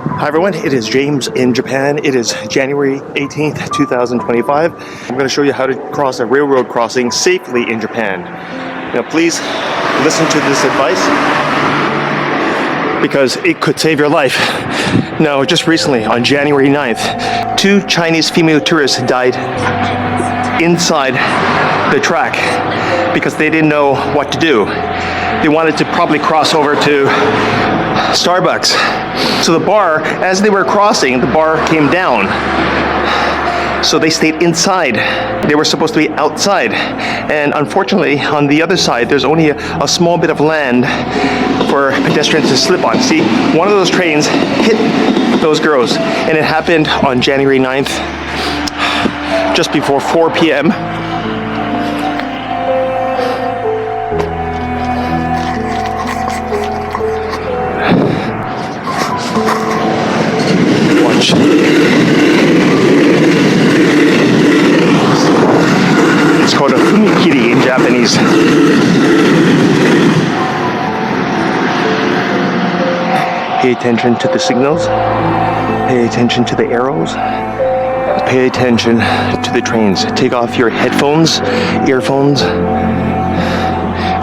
Hi everyone, it is James in Japan. It is January 18th, 2025. I'm going to show you how to cross a railroad crossing safely in Japan. Now please listen to this advice because it could save your life. Now just recently on January 9th, 2 Chinese female tourists died inside the track because they didn't know what to do. They wanted to probably cross over to Starbucks. So the bar, as they were crossing, the bar came down. So they stayed inside. They were supposed to be outside. And unfortunately, on the other side, there's only a small bit of land for pedestrians to slip on. See, one of those trains hit those girls. And it happened on January 9th, just before 4 p.m. It's called a fumikiri in Japanese. Pay attention to the signals. Pay attention to the arrows. Pay attention to the trains. Take off your headphones, earphones.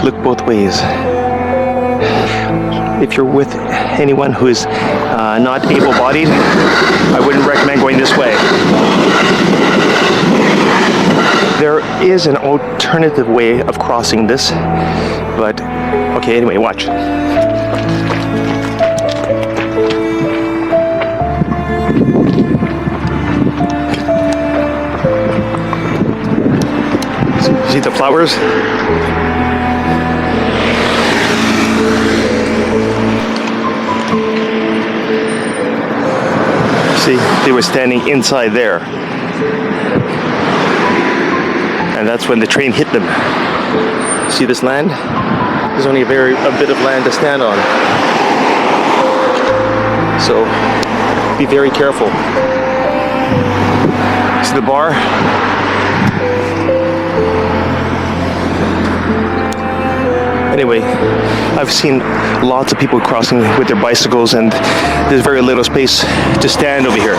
Look both ways. If you're with anyone who is not able-bodied, I wouldn't recommend going this way. There is an alternative way of crossing this, but okay, anyway, watch. See the flowers? See, they were standing inside there. And that's when the train hit them. See this land? There's only a bit of land to stand on. So be very careful. See the bar? Anyway, I've seen lots of people crossing with their bicycles and there's very little space to stand over here.